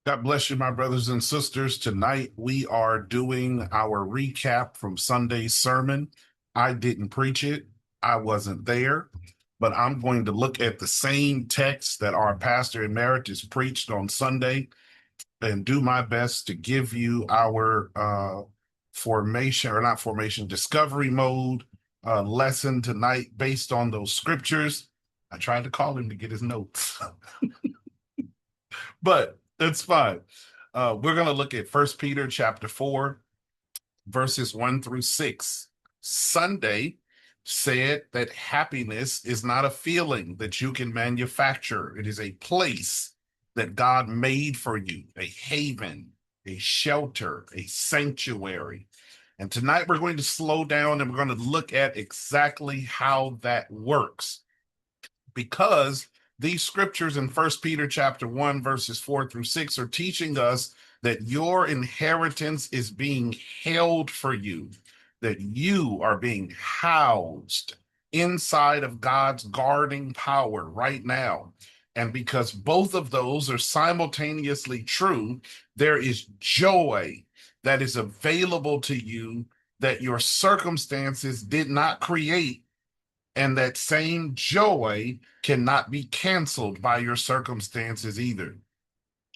God bless you, my brothers and sisters. Tonight we are doing our recap from Sunday's sermon. I didn't preach it, I wasn't there, but I'm going to look at the same text that our pastor emeritus preached on Sunday and do my best to give you our formation, or not formation, discovery mode lesson tonight based on those scriptures. I tried to call him to get his notes. But it's fine. We're going to look at First Peter chapter 4, verses 1 through 6. Sunday said that happiness is not a feeling that you can manufacture. It is a place that God made for you, a haven, a shelter, a sanctuary. And tonight we're going to slow down and we're going to look at exactly how that works, because these scriptures in First Peter chapter 1 verses 4 through 6 are teaching us that your inheritance is being held for you, that you are being housed inside of God's guarding power right now. And because both of those are simultaneously true, there is joy that is available to you that your circumstances did not create, and that same joy cannot be canceled by your circumstances either.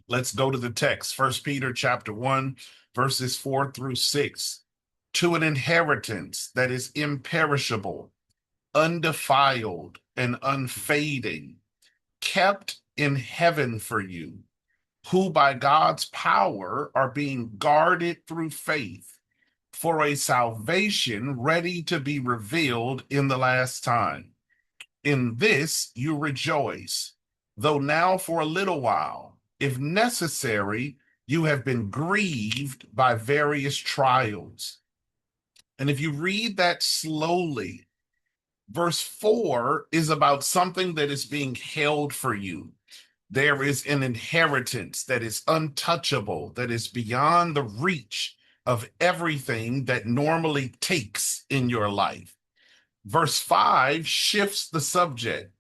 Let's go to the text. First Peter chapter 1, verses 4 through 6. To an inheritance that is imperishable, undefiled, and unfading, kept in heaven for you, who by God's power are being guarded through faith for a salvation ready to be revealed in the last time. In this you rejoice, though now for a little while, if necessary, you have been grieved by various trials. And if you read that slowly, verse 4 is about something that is being held for you. There is an inheritance that is untouchable, that is beyond the reach of everything that normally takes in your life. Verse 5 shifts the subject.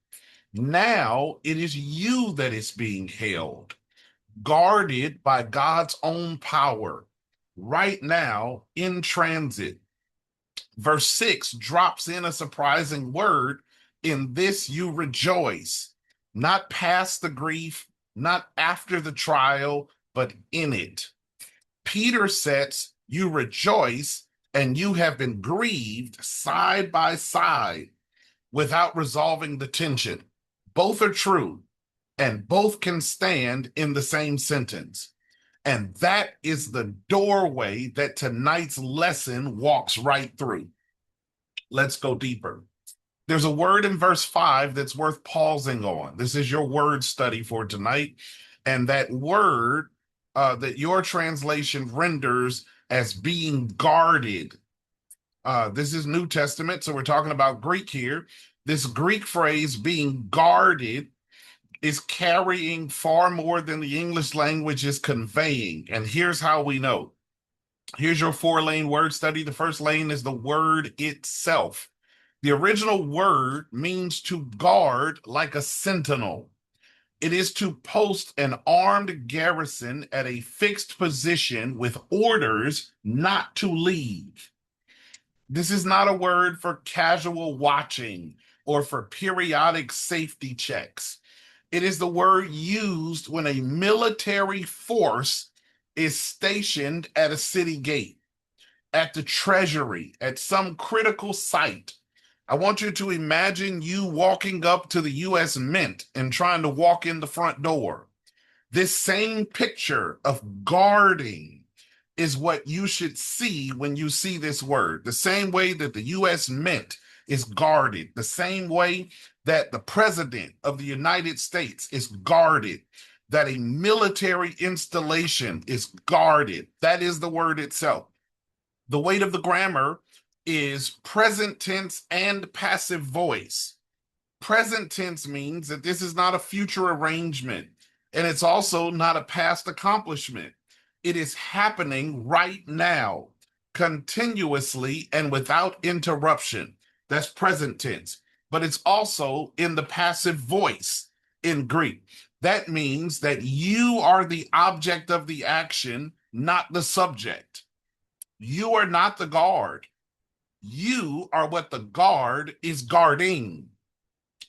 Now it is you that is being held, guarded by God's own power, right now in transit. Verse 6 drops in a surprising word. In this you rejoice, not past the grief, not after the trial, but in it. Peter sets you rejoice and you have been grieved side by side without resolving the tension. Both are true and both can stand in the same sentence. And that is the doorway that tonight's lesson walks right through. Let's go deeper. There's a word in verse 5 that's worth pausing on. This is your word study for tonight. And that word that your translation renders as being guarded. This is New Testament, so we're talking about Greek here. This Greek phrase, being guarded, is carrying far more than the English language is conveying. And here's how we know. Here's your 4-lane word study. The first lane is the word itself. The original word means to guard like a sentinel. It is to post an armed garrison at a fixed position with orders not to leave. This is not a word for casual watching or for periodic safety checks. It is the word used when a military force is stationed at a city gate, at the treasury, at some critical site. I want you to imagine you walking up to the US Mint and trying to walk in the front door. This same picture of guarding is what you should see when you see this word. The same way that the US Mint is guarded, the same way that the President of the United States is guarded, that a military installation is guarded. That is the word itself. The weight of the grammar is present tense and passive voice. Present tense means that this is not a future arrangement, and it's also not a past accomplishment. It is happening right now, continuously and without interruption. That's present tense. But it's also in the passive voice. in Greek. That means that you are the object of the action, not the subject. You are not the guard. You are what the guard is guarding.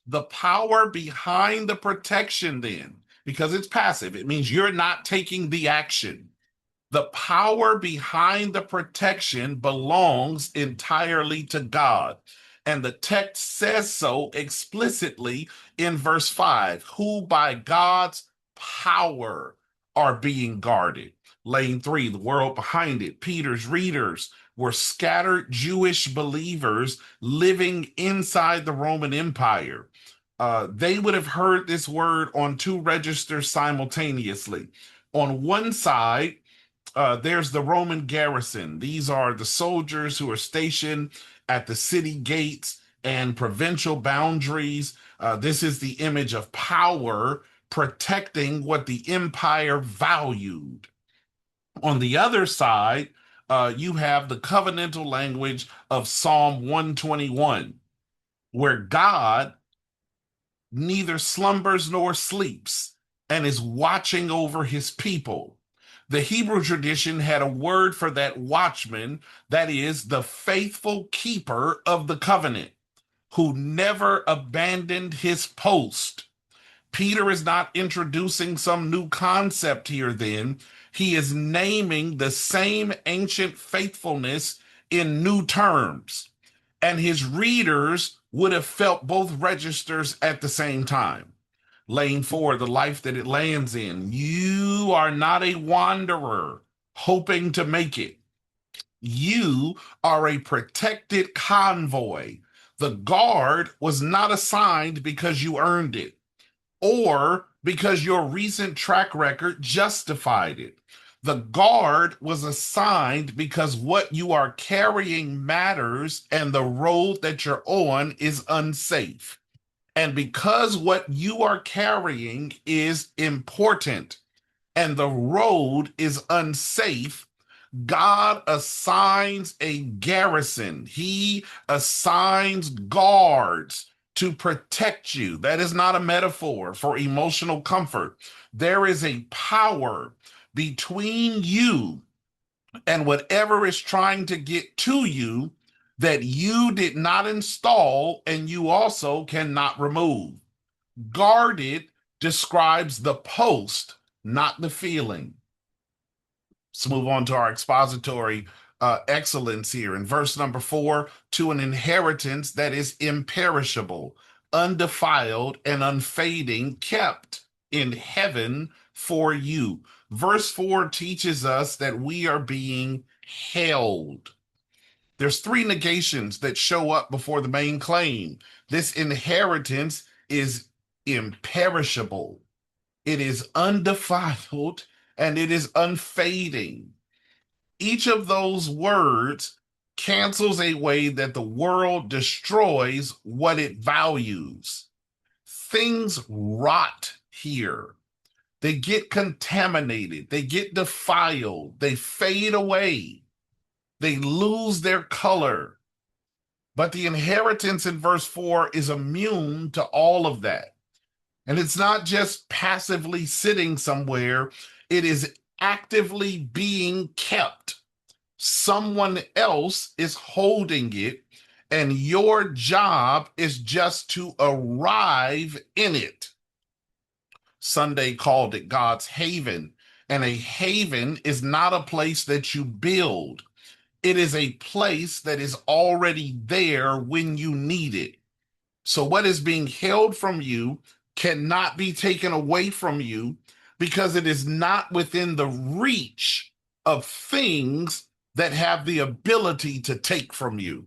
The power behind the protection, then, because it's passive, it means you're not taking the action. The power behind the protection belongs entirely to God. And the text says so explicitly in verse 5, who by God's power are being guarded. Lane 3, the world behind it. Peter's readers were scattered Jewish believers living inside the Roman Empire. They would have heard this word on two registers simultaneously. On one side, there's the Roman garrison. These are the soldiers who are stationed at the city gates and provincial boundaries. This is the image of power protecting what the empire valued. On the other side, you have the covenantal language of Psalm 121, where God neither slumbers nor sleeps and is watching over his people. The Hebrew tradition had a word for that watchman, that is, the faithful keeper of the covenant, who never abandoned his post. Peter is not introducing some new concept here, then. He is naming the same ancient faithfulness in new terms. And his readers would have felt both registers at the same time. Lane 4, the life that it lands in. You are not a wanderer hoping to make it. You are a protected convoy. The guard was not assigned because you earned it or because your recent track record justified it. The guard was assigned because what you are carrying matters and the road that you're on is unsafe. And because what you are carrying is important and the road is unsafe, God assigns a garrison. He assigns guards to protect you. That is not a metaphor for emotional comfort. There is a power between you and whatever is trying to get to you that you did not install and you also cannot remove. Guarded describes the post, not the feeling. Let's move on to our expository excellence here. In verse number 4, to an inheritance that is imperishable, undefiled, and unfading, kept in heaven for you. Verse 4 teaches us that we are being held. There's three negations that show up before the main claim. This inheritance is imperishable, it is undefiled, and it is unfading. Each of those words cancels a way that the world destroys what it values. Things rot here. They get contaminated. They get defiled. They fade away. They lose their color. But the inheritance in verse 4 is immune to all of that. And it's not just passively sitting somewhere, it is actively being kept. Someone else is holding it, and your job is just to arrive in it. Sunday called it God's haven, and a haven is not a place that you build. It is a place that is already there when you need it. So what is being held from you cannot be taken away from you because it is not within the reach of things that have the ability to take from you.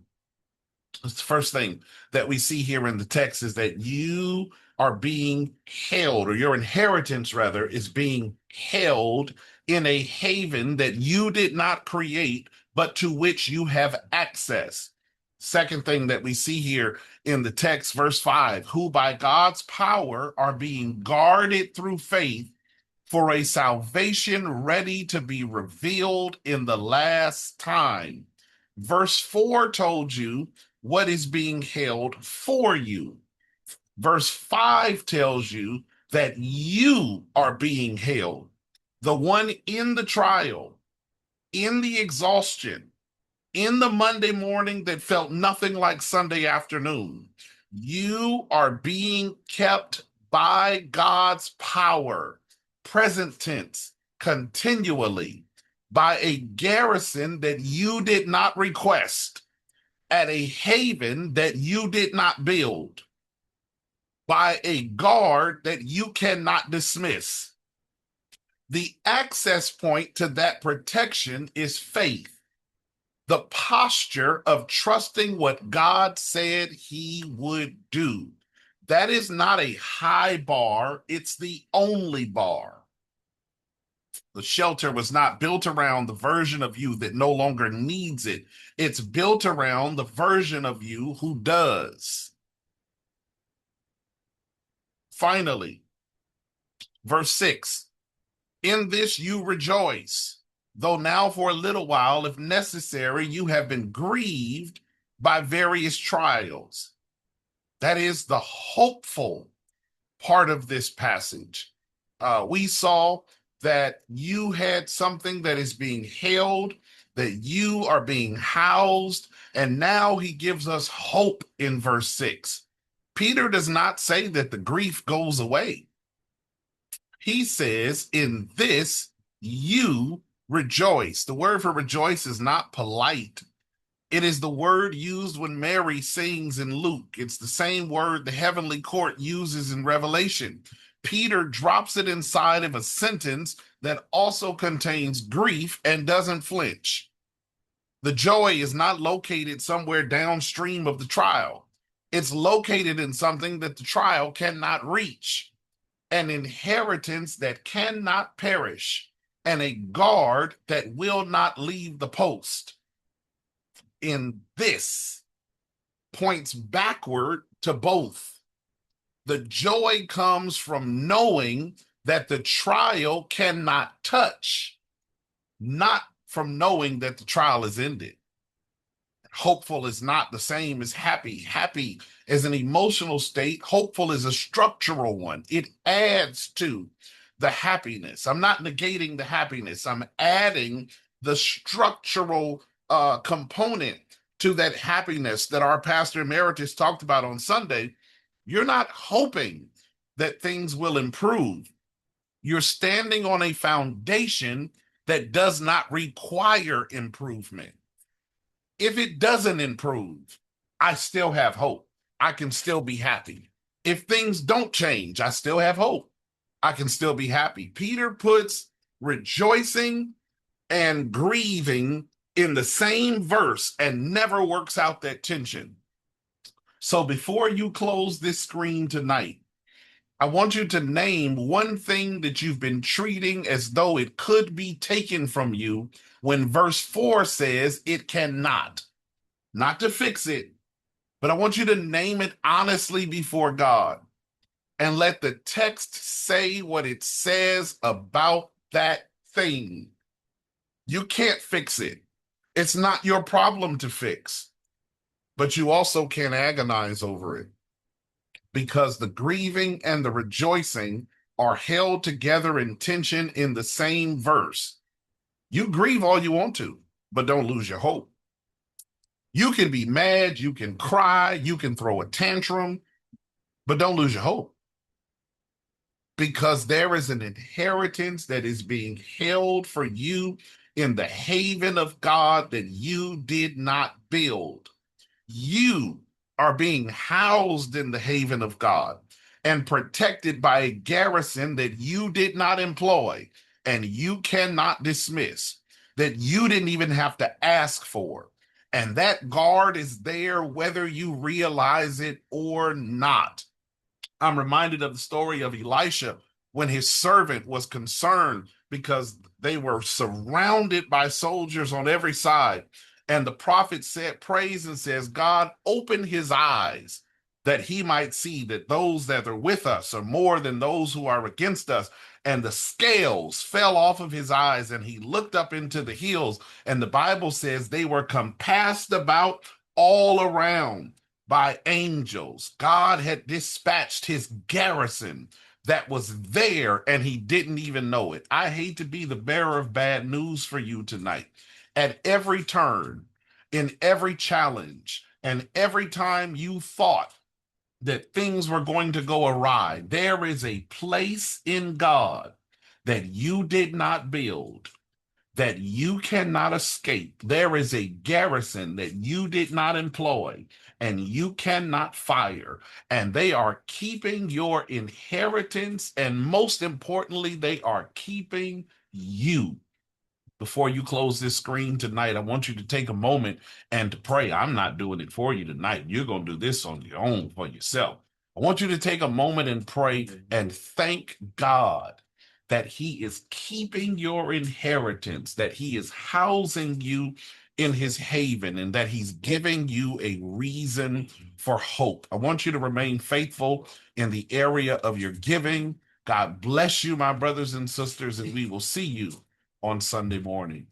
That's the first thing that we see here in the text, is that you are being held, or your inheritance rather is being held in a haven that you did not create, but to which you have access. Second thing that we see here in the text, verse 5, who by God's power are being guarded through faith for a salvation ready to be revealed in the last time. Verse 4 told you what is being held for you. Verse 5 tells you that you are being held, the one in the trial, in the exhaustion, in the Monday morning that felt nothing like Sunday afternoon. You are being kept by God's power, present tense, continually, by a garrison that you did not request, at a haven that you did not build, by a guard that you cannot dismiss. The access point to that protection is faith, the posture of trusting what God said he would do. That is not a high bar, it's the only bar. The shelter was not built around the version of you that no longer needs it. It's built around the version of you who does. Finally, verse 6, in this you rejoice, though now for a little while, if necessary, you have been grieved by various trials. That is the hopeful part of this passage. We saw that you had something that is being held, that you are being housed, and now he gives us hope in verse 6. Peter does not say that the grief goes away. He says, in this you rejoice. The word for rejoice is not polite. It is the word used when Mary sings in Luke. It's the same word the heavenly court uses in Revelation. Peter drops it inside of a sentence that also contains grief and doesn't flinch. The joy is not located somewhere downstream of the trial. It's located in something that the trial cannot reach, an inheritance that cannot perish, and a guard that will not leave the post. In this points backward to both. The joy comes from knowing that the trial cannot touch, not from knowing that the trial is ended. Hopeful is not the same as happy. Happy is an emotional state. Hopeful is a structural one. It adds to the happiness. I'm not negating the happiness. I'm adding the structural component to that happiness that our pastor emeritus talked about on Sunday. You're not hoping that things will improve. You're standing on a foundation that does not require improvement. If it doesn't improve, I still have hope. I can still be happy. If things don't change, I still have hope. I can still be happy. Peter puts rejoicing and grieving in the same verse and never works out that tension. So before you close this screen tonight, I want you to name one thing that you've been treating as though it could be taken from you when verse 4 says it cannot. Not to fix it, but I want you to name it honestly before God and let the text say what it says about that thing. You can't fix it. It's not your problem to fix, but you also can't agonize over it, because the grieving and the rejoicing are held together in tension in the same verse. You grieve all you want to, but don't lose your hope. You can be mad, you can cry, you can throw a tantrum, but don't lose your hope, because there is an inheritance that is being held for you in the haven of God that you did not build. You are being housed in the haven of God and protected by a garrison that you did not employ and you cannot dismiss, that you didn't even have to ask for. And that guard is there whether you realize it or not. I'm reminded of the story of Elisha when his servant was concerned because they were surrounded by soldiers on every side. And the prophet said, prays and says, God, open his eyes that he might see that those that are with us are more than those who are against us. And the scales fell off of his eyes and he looked up into the hills. And the Bible says they were compassed about all around by angels. God had dispatched his garrison that was there and he didn't even know it. I hate to be the bearer of bad news for you tonight. At every turn, in every challenge, and every time you thought that things were going to go awry, there is a place in God that you did not build, that you cannot escape. There is a garrison that you did not employ and you cannot fire. And they are keeping your inheritance. And most importantly, they are keeping you. Before you close this screen tonight, I want you to take a moment and to pray. I'm not doing it for you tonight. You're going to do this on your own for yourself. I want you to take a moment and pray and thank God that he is keeping your inheritance, that he is housing you in his haven, and that he's giving you a reason for hope. I want you to remain faithful in the area of your giving. God bless you, my brothers and sisters, and we will see you on Sunday morning.